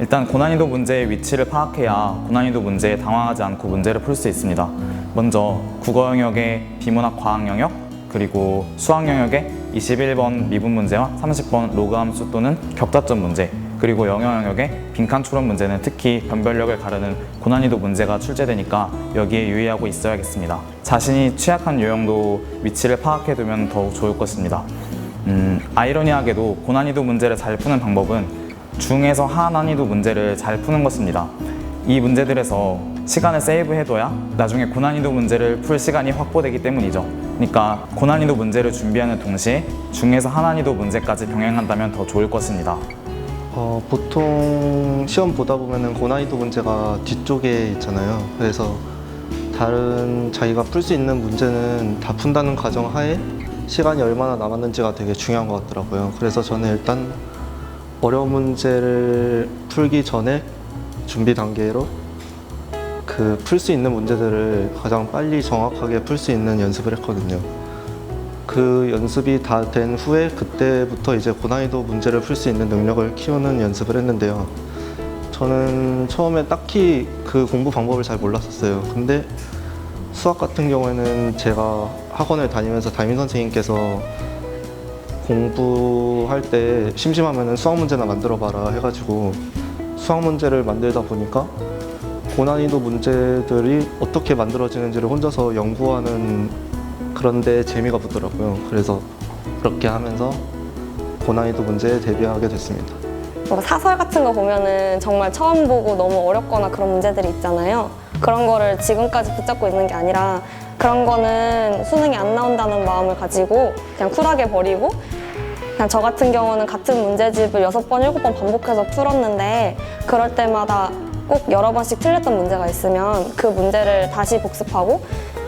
일단 고난이도 문제의 위치를 파악해야 고난이도 문제에 당황하지 않고 문제를 풀 수 있습니다. 먼저 국어 영역의 비문학 과학 영역, 그리고 수학 영역의 21번 미분 문제와 30번 로그 함수 또는 격자점 문제, 그리고 영어 영역의 빈칸 추론 문제는 특히 변별력을 가르는 고난이도 문제가 출제되니까 여기에 유의하고 있어야겠습니다. 자신이 취약한 유형도 위치를 파악해두면 더욱 좋을 것입니다. 아이러니하게도 고난이도 문제를 잘 푸는 방법은 중에서 하난이도 문제를 잘 푸는 것입니다. 이 문제들에서 시간을 세이브해둬야 나중에 고난이도 문제를 풀 시간이 확보되기 때문이죠. 그러니까 고난이도 문제를 준비하는 동시에 중에서 하난이도 문제까지 병행한다면 더 좋을 것입니다. 보통 시험 보다 보면은 고난이도 문제가 뒤쪽에 있잖아요. 그래서 다른 자기가 풀 수 있는 문제는 다 푼다는 가정하에 시간이 얼마나 남았는지가 되게 중요한 것 같더라고요. 그래서 저는 일단 어려운 문제를 풀기 전에 준비 단계로 풀 수 있는 문제들을 가장 빨리 정확하게 풀 수 있는 연습을 했거든요. 그 연습이 다 된 후에 그때부터 이제 고난이도 문제를 풀 수 있는 능력을 키우는 연습을 했는데요. 저는 처음에 딱히 그 공부 방법을 잘 몰랐었어요. 근데 수학 같은 경우에는 제가 학원을 다니면서 담임 선생님께서 공부할 때 심심하면 수학 문제나 만들어 봐라 해가지고 수학 문제를 만들다 보니까 고난이도 문제들이 어떻게 만들어지는지를 혼자서 연구하는 그런데 재미가 붙더라고요. 그래서 그렇게 하면서 고난이도 문제에 대비하게 됐습니다. 사설 같은 거 보면은 정말 처음 보고 너무 어렵거나 그런 문제들이 있잖아요. 그런 거를 지금까지 붙잡고 있는 게 아니라 그런 거는 수능이 안 나온다는 마음을 가지고 그냥 쿨하게 버리고, 그냥 저 같은 경우는 같은 문제집을 6번, 7번 반복해서 풀었는데 그럴 때마다 꼭 여러 번씩 틀렸던 문제가 있으면 그 문제를 다시 복습하고,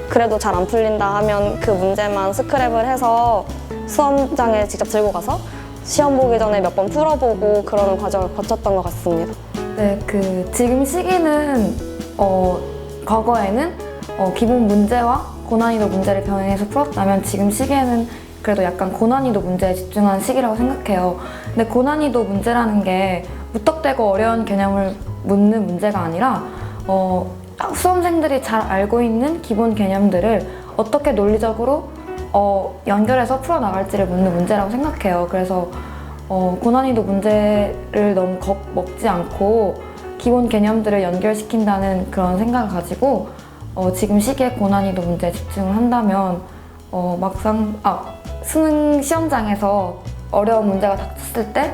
그래도 잘 안 풀린다 하면 그 문제만 스크랩을 해서 수험장에 직접 들고 가서 시험 보기 전에 몇 번 풀어보고 그러는 과정을 거쳤던 것 같습니다. 네, 지금 시기는 과거에는 기본 문제와 고난이도 문제를 병행해서 풀었다면 지금 시기에는 그래도 약간 고난이도 문제에 집중한 시기라고 생각해요. 근데 고난이도 문제라는 게 무턱대고 어려운 개념을 묻는 문제가 아니라 수험생들이 잘 알고 있는 기본 개념들을 어떻게 논리적으로 연결해서 풀어나갈지를 묻는 문제라고 생각해요. 그래서 고난이도 문제를 너무 겁먹지 않고 기본 개념들을 연결시킨다는 그런 생각을 가지고 지금 시기에 고난이도 문제에 집중을 한다면 막상 수능 시험장에서 어려운 문제가 닥쳤을 때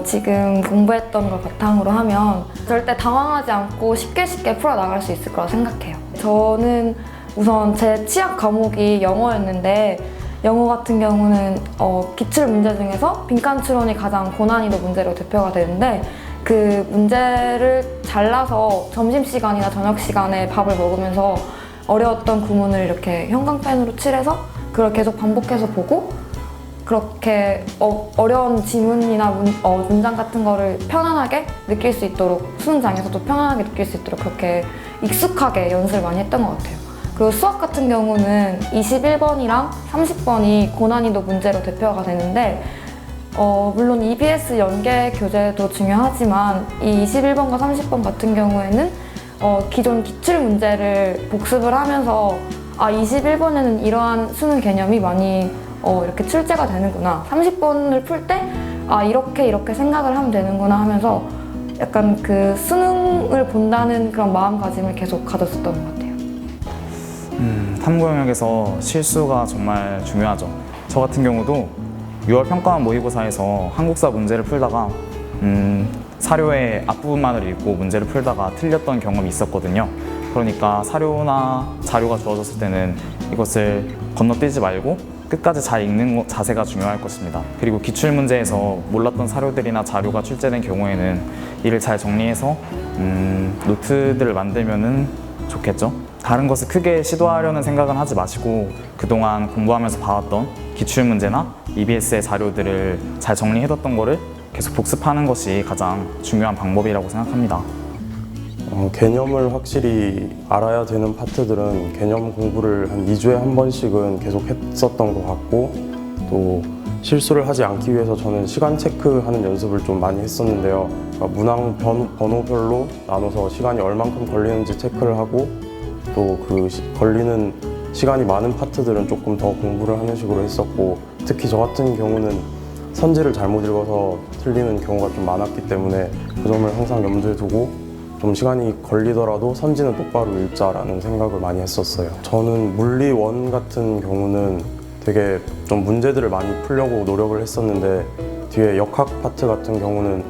지금 공부했던 걸 바탕으로 하면 절대 당황하지 않고 쉽게 풀어나갈 수 있을 거라 생각해요. 저는 우선 제 취약 과목이 영어였는데 영어 같은 경우는 기출 문제 중에서 빈칸 추론이 가장 고난이도 문제로 대표가 되는데 그 문제를 잘라서 점심시간이나 저녁시간에 밥을 먹으면서 어려웠던 구문을 이렇게 형광펜으로 칠해서 그걸 계속 반복해서 보고 그렇게 어려운 지문이나 문장 같은 거를 편안하게 느낄 수 있도록 수능장에서도 편안하게 느낄 수 있도록 그렇게 익숙하게 연습을 많이 했던 것 같아요. 그리고 수학 같은 경우는 21번이랑 30번이 고난이도 문제로 대표가 되는데 물론 EBS 연계 교재도 중요하지만 이 21번과 30번 같은 경우에는 기존 기출 문제를 복습을 하면서 21번에는 이러한 수능 개념이 많이 이렇게 출제가 되는구나, 30번을 풀 때 이렇게 생각을 하면 되는구나 하면서 약간 그 수능을 본다는 그런 마음가짐을 계속 가졌었던 것 같아요. 탐구 영역에서 실수가 정말 중요하죠. 저 같은 경우도 6월 평가원 모의고사에서 한국사 문제를 풀다가 사료의 앞부분만을 읽고 문제를 풀다가 틀렸던 경험이 있었거든요. 그러니까 사료나 자료가 주어졌을 때는 이것을 건너뛰지 말고 끝까지 잘 읽는 자세가 중요할 것입니다. 그리고 기출문제에서 몰랐던 사료들이나 자료가 출제된 경우에는 이를 잘 정리해서 노트들을 만들면 좋겠죠. 다른 것을 크게 시도하려는 생각은 하지 마시고 그동안 공부하면서 봐왔던 기출문제나 EBS의 자료들을 잘 정리해뒀던 거를 계속 복습하는 것이 가장 중요한 방법이라고 생각합니다. 개념을 확실히 알아야 되는 파트들은 개념 공부를 한 2주에 한 번씩은 계속 했었던 것 같고, 또 실수를 하지 않기 위해서 저는 시간 체크하는 연습을 좀 많이 했었는데요. 그러니까 문항 번호별로 나눠서 시간이 얼만큼 걸리는지 체크를 하고 또 그 걸리는 시간이 많은 파트들은 조금 더 공부를 하는 식으로 했었고, 특히 저 같은 경우는 선지를 잘못 읽어서 틀리는 경우가 좀 많았기 때문에 그 점을 항상 염두에 두고 좀 시간이 걸리더라도 선지는 똑바로 읽자라는 생각을 많이 했었어요. 저는 물리 1 같은 경우는 되게 좀 문제들을 많이 풀려고 노력을 했었는데, 뒤에 역학 파트 같은 경우는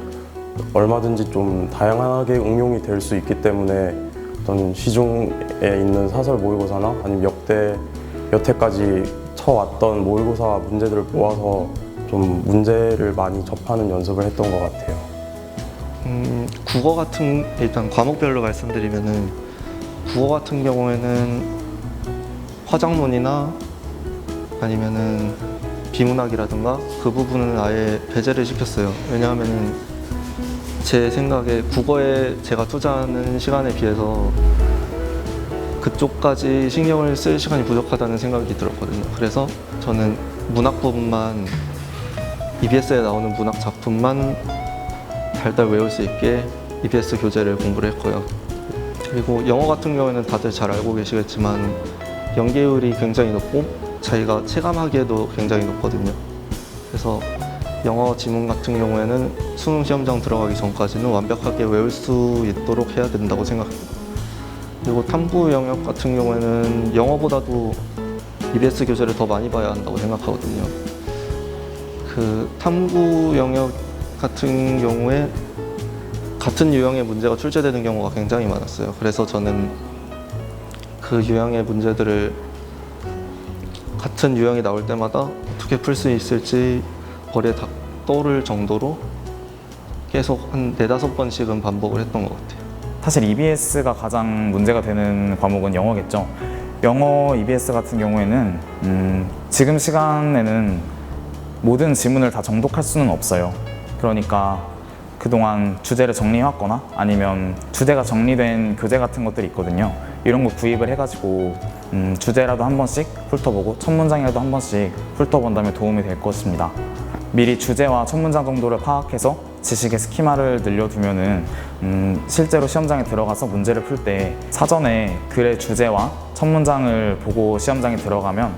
얼마든지 좀 다양하게 응용이 될 수 있기 때문에 어떤 시중에 있는 사설 모의고사나 아니면 여태까지 쳐왔던 모의고사 문제들을 모아서 좀 문제를 많이 접하는 연습을 했던 것 같아요. 국어 같은, 일단 과목별로 말씀드리면은 국어 같은 경우에는 화작문이나 아니면은 비문학이라든가 그 부분은 아예 배제를 시켰어요. 왜냐하면은 제 생각에 국어에 제가 투자하는 시간에 비해서 그쪽까지 신경을 쓸 시간이 부족하다는 생각이 들었거든요. 그래서 저는 문학 부분만, EBS에 나오는 문학 작품만 달달 외울 수 있게 EBS 교재를 공부를 했고요. 그리고 영어 같은 경우에는 다들 잘 알고 계시겠지만 연계율이 굉장히 높고 자기가 체감하기에도 굉장히 높거든요. 그래서 영어 지문 같은 경우에는 수능 시험장 들어가기 전까지는 완벽하게 외울 수 있도록 해야 된다고 생각합니다. 그리고 탐구 영역 같은 경우에는 영어보다도 EBS 교재를 더 많이 봐야 한다고 생각하거든요. 그 탐구 영역 같은 경우에 같은 유형의 문제가 출제되는 경우가 굉장히 많았어요. 그래서 저는 그 유형의 문제들을 같은 유형이 나올 때마다 어떻게 풀 수 있을지 머리에 다 떠오를 정도로 계속 한 4-5번씩은 반복을 했던 것 같아요. 사실 EBS가 가장 문제가 되는 과목은 영어겠죠. 영어 EBS 같은 경우에는 지금 시간에는 모든 지문을 다 정독할 수는 없어요. 그러니까 그동안 주제를 정리해왔거나 아니면 주제가 정리된 교재 같은 것들이 있거든요. 이런 거 구입을 해가지고 주제라도 한 번씩 훑어보고 첫 문장이라도 한 번씩 훑어본다면 도움이 될 것입니다. 미리 주제와 첫 문장 정도를 파악해서 지식의 스키마를 늘려두면은 실제로 시험장에 들어가서 문제를 풀 때 사전에 글의 주제와 첫 문장을 보고 시험장에 들어가면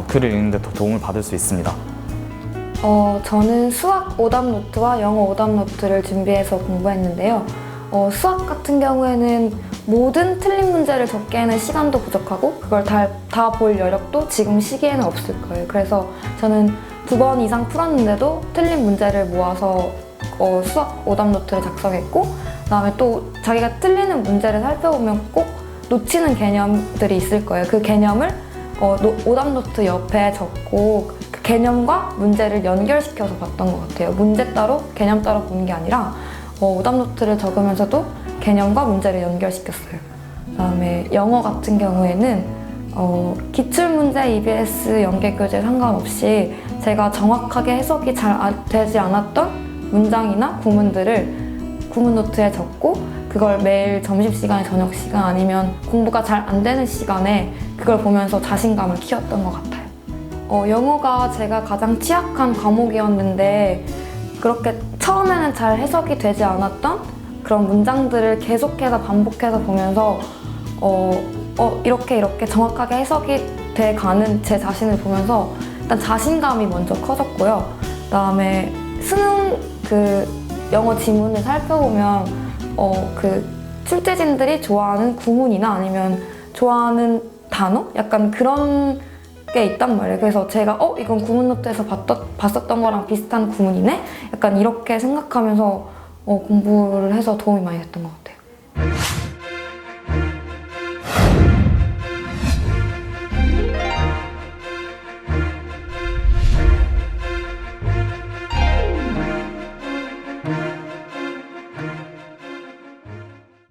글을 읽는 데 더 도움을 받을 수 있습니다. 저는 수학 오답 노트와 영어 오답 노트를 준비해서 공부했는데요. 수학 같은 경우에는 모든 틀린 문제를 적기에는 시간도 부족하고 그걸 다 볼 여력도 지금 시기에는 없을 거예요. 그래서 저는 2번 이상 풀었는데도 틀린 문제를 모아서 수학 오답 노트를 작성했고, 그다음에 또 자기가 틀리는 문제를 살펴보면 꼭 놓치는 개념들이 있을 거예요. 그 개념을 오답 노트 옆에 적고 그 개념과 문제를 연결시켜서 봤던 것 같아요. 문제 따로 개념 따로 보는 게 아니라 오답 노트를 적으면서도 개념과 문제를 연결시켰어요. 그다음에 영어 같은 경우에는 기출문제, EBS, 연계교재 상관없이 제가 정확하게 해석이 잘 되지 않았던 문장이나 구문들을 구문 노트에 적고 그걸 매일 점심시간, 저녁시간 아니면 공부가 잘 안 되는 시간에 그걸 보면서 자신감을 키웠던 것 같아요. 영어가 제가 가장 취약한 과목이었는데 그렇게 처음에는 잘 해석이 되지 않았던 그런 문장들을 계속해서 반복해서 보면서 이렇게 정확하게 해석이 돼가는 제 자신을 보면서 일단 자신감이 먼저 커졌고요. 그다음에 수능 영어 지문을 살펴보면 그 출제진들이 좋아하는 구문이나 아니면 좋아하는 단어? 약간 그런 게 있단 말이에요. 그래서 제가 이건 구문 노트에서 봤었던 거랑 비슷한 구문이네? 약간 이렇게 생각하면서 공부를 해서 도움이 많이 됐던 것 같아요.